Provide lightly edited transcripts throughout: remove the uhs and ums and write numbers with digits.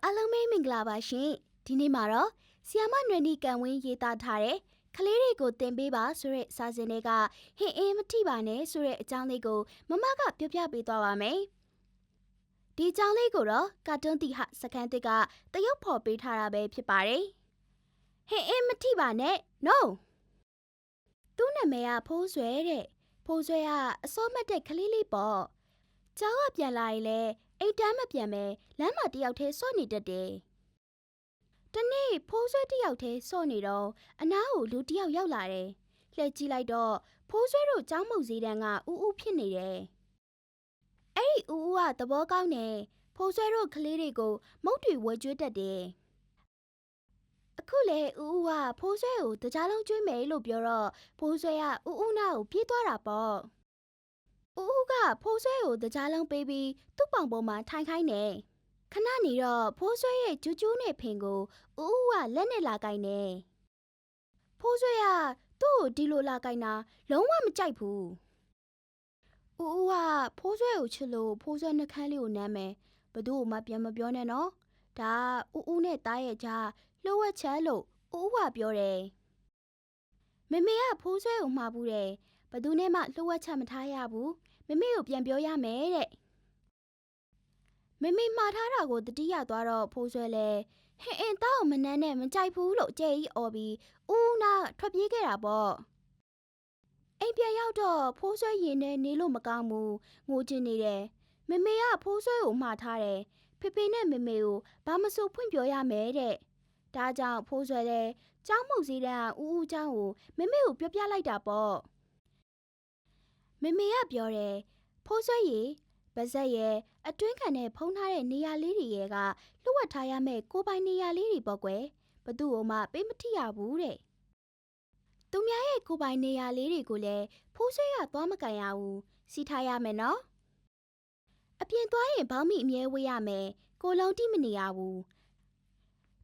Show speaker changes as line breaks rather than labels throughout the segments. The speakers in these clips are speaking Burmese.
အားလုံးပဲမင်္ဂလာပါရှင်ဒီနေ့မှာတော့ဆီယာမနွယ်နီကံဝင်းရေးသားထားတဲ့ကလေးတွေကိုတင်ပေးပါဆိုတဲ့စာစဉ်တွေကဟင်အင်းမထိပါနဲ့ဆိုတဲ့အကြောင်းလေးကိုမမကပြောပြပေးသွားပါမယ်ဒီအကြောင်းလေးကိုတော့ကာတွန်းတီဟစခန်းတစ်ကတရုတ်ဖော်ပေးထားတာပဲဖြစ်ပါတယ်ဟင်အင်းမထိပါနဲ့ no သူ့နာမည်ကဖိုးဆွဲတဲ့ဖိုးဆွဲကအစောမတ်တဲ့ကလေးလေးပေါ့ကျောင်းကပြန်လာရင်လေအိတ်တမ်းမပြန်ပဲလမ်းမှာတယောက်တည်းစော့နေတတ်တယ်တနေ့ဖိုးဆွဲတယောက်တည်းစော့နေတော့အနားကိုလူတယောက်ရောက်လာတယ်လှည့်ကြည့်လိုက်တော့ဖိုးဆွဲတို့ကျောင်းမုတ်စည်းတန်းကဥဥဖြစ်နေတယ်အဲ့ဒီဥဥကသဘောကောင်းတယ်ဖိုးဆွဲတို့ကလေးတွေကိုမုတ်တွေဝဲကျွေးတတ်တယ်အခုလေဥဥကဖိုးဆွဲကိုတကြားလုံးကျွေးမယ်လို့ပြောတော့ဖိုးဆွဲကဥဥနာကိုပြေးသွားတာပေါ့ဥဥကဖိုးဆွဲကိုတကြားလုံးပေးပြီးသူ့ပေါင်ပေါ်မှာထိုင်ခိုင်းတယ်ခဏနေတော့ဖိုးဆွဲရဲ့ကျူးကျူးနဲ့ဖင်ကိုဥဥကလက်နဲ့လာကိုင်းတယ်ဖိုးဆွဲကသူ့ကိုဒီလိုလာကိုင်းတာလုံးဝမကြိုက်ဘူးဥဥကဖိုးဆွဲကိုချစ်လို့ဖိုးဆွဲနှကန်းလေးကိုနမ်းမယ်ဘသူ့ကိုမှပြန်မပြောနဲ့နော်ဒါဥဥနဲ့တားရဲ့ကြားလှုပ်ဝက်ချက်လို့ဥဥကပြောတယ်မေမေကဖိုးဆွဲကိုမှားဘူးတယ်ဘသူနဲ့မှလှုပ်ဝက်ချက်မထားရဘူးမေမေကိုပြန်ပြောရမယ်တဲ့မေမေမှားထားတာကိုတတိယသွားတော့ဖိုးဆွဲလဲဟင်အင်းတောက်မနှမ်းနဲ့မကြိုက်ဘူးလို့ကြဲကြီးអော်ပြီးဦးနာထွက်ပြေးခဲ့တာပေါ့အိမ်ပြန်ရောက်တော့ဖိုးဆွဲရင်နဲ့နေလို့မကောင်းဘူးငိုချင်နေတယ်မေမေကဖိုးဆွဲကိုမှားထားတယ်ဖေဖေနဲ့မေမေကိုဘာမဆိုဖွင့်ပြောရမယ်တဲ့ဒါကြောင့်ဖိုးဆွဲလဲကျောင်းမုတ်စည်းတန်းဦးဦးကျောင်းကိုမေမေကိုပြောပြလိုက်တာပေါ့မေမေကပြောတယ်ဖိုးဆွဲရေဗဇက်ရဲ့အတွင်းခံနဲ့ဖုံးထားတဲ့နေရာလေးတွေရဲ့ကလှုပ်ဝက်ထားရမယ့်ကိုပိုင်နေရာလေးတွေပေါ့ကွယ်ဘသူ့ကိုမှပေးမထိရဘူးတဲ့သူများရဲ့ကိုပိုင်နေရာလေးတွေကိုလည်းဖိုးဆွဲကသွားမကန်ရဘူးစီးထားရမယ်နော်အပြင်သွားရင်ဘောင်းမိအမြဲဝေးရမယ်ကိုလုံးတိမနေရဘူး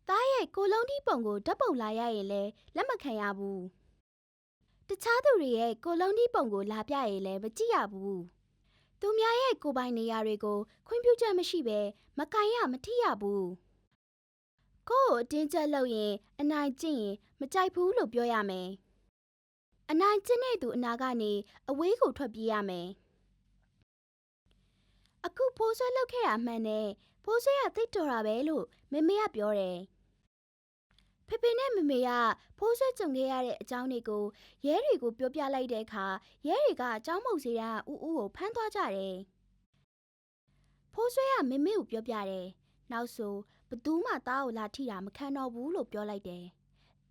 သားရဲ့ကိုလုံးတိပုံကိုဓာတ်ပုံလာရရင်လည်းလက်မခံရဘူးတခြားသူတွေရဲ့ကိုလုံးတိပုံကိုလာပြရင်လည်းမကြည့်ရဘူးသူများရဲ့ကိုပိုင်နေရာတွေကိုခွင့်ပြုချက်မရှိဘဲမကန်ရမထိရဘူးကို့ကိုအတင်းကျပ်လုပ်ရင်အနိုင်ကျင့်ရင်မကြိုက်ဘူးလို့ပြောရမယ်အနိုင်ကျင့်တဲ့သူအနာကနေအဝေးကိုထွက်ပြေးရမယ်အခုဖိုးဆွဲလုပ်ခဲ့တာမှန်တယ်ဖိုးဆွဲကသိတော်တာပဲလို့မေမေကပြောတယ်ဖေဖေနဲ့မေမေကဖိုးဆွဲကြုံခဲ့ရတဲ့အကြောင်းတွေကိုရဲတွေကိုပြောပြလိုက်တဲ့အခါရဲတွေကအကြောင်းမုတ်စေးတန်းဥဥကိုဖမ်းသွားကြတယ်ဖိုးဆွဲကမေမေကိုပြောပြတယ်နောက်ဆိုဘသူမှသားကိုလာထိတာမခံတော့ဘူးလို့ပြောလိုက်တယ်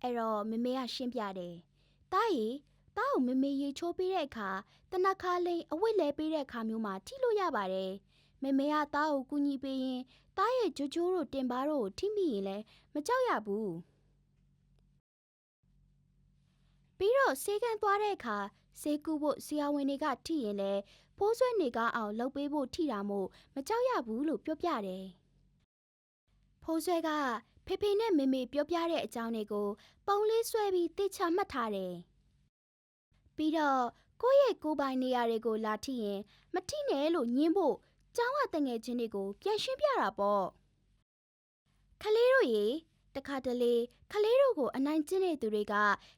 အဲ့တော့မေမေကရှင်းပြတယ်သားရီသားကိုမေမေရေချိုးပေးတဲ့အခါတနခါလိန်အဝတ်လဲပေးတဲ့အခါမျိုးမှာထိလို့ရပါတယ်မေမေကသားကိုကူညီပေးရင်သားရဲ့ကြိုးကြိုးတို့တင်ပါတို့ကိုထိမိရင်လည်းမကြောက်ရဘူးပြီးတော့ဆေးကန်းသွားတဲ့အခါဆေးကူဖို့ဆရာဝန်တွေကထိရင်လည်းဖိုးဆွဲနေကောင်းအောင်လုပ်ပေးဖို့ထိတာမို့မကြောက်ရဘူးလို့ပြောပြတယ်ဖိုးဆွဲကဖေဖေနဲ့မေမေပြောပြတဲ့အကြောင်းတွေကိုပုံလေးဆွဲပြီးတေချာမှတ်ထားတယ်ပြီးတော့ကိုယ့်ရဲ့ကိုယ်ပိုင်နေရာတွေကိုလာထိရင်မထိနဲ့လို့ညင်းဖို့ကျောင်းကတငယ်ချင်းတွေကိုပြန်ရှင်းပြတာပေါ့ခလေးတို့ရေတခါတလေခလေးတို့ကိုအနိုင်ကျင့်တဲ့သူတွေက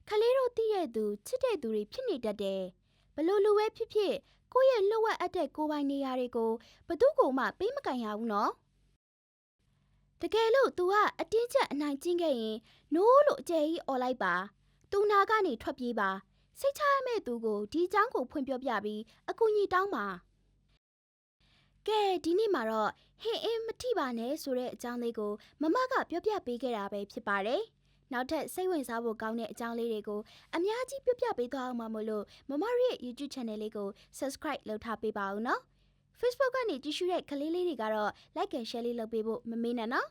ခလေးတို့သိတဲ့သူချစ်တဲ့သူတွေဖြစ်နေတတ်တယ်ဘလို့လူပဲဖြစ်ဖြစ်ကိုယ့်ရဲ့လှုပ်ဝက်အပ်တဲ့ကိုယ်ပိုင်နေရာတွေကိုဘသူ့ကိုမှပေးမကန်ရဘူးနော်တကယ်လို့ तू ကအတင်းကျပ်အနိုင်ကျင့်ခဲ့ရင်နိုးလို့အကျယ်ကြီးអော်လိုက်ပါသူနာကနေထွက်ပြေးပါစိတ်ချရမယ့်သူကိုဒီအကြောင်းကိုဖွင့်ပြောပြပြီးအကူအညီတောင်းပါကဲဒီနေ့မှာတော့ဟင်အင်းမထိပါနဲ့ဆိုတဲ့အကြောင်းလေးကိုမမကပြောပြပေးခဲ့တာပဲဖြစ်ပါတယ်နောက်ထပ်စိတ်ဝင်စားဖို့ကောင်းတဲ့အကြောင်းလေးတွေကိုအများကြီးပြောပြပေးသွားအောင်ပါမို့လို့မမတို့ရဲ့ YouTube Channel လေးကို Subscribe လုပ်ထားပေးပါဦးနော် Facebook ကနေကြည့်ရှုတဲ့ကလေးလေးတွေကတော့ Like and Share လေးလုပ်ပေးဖို့မမေ့နဲ့နော်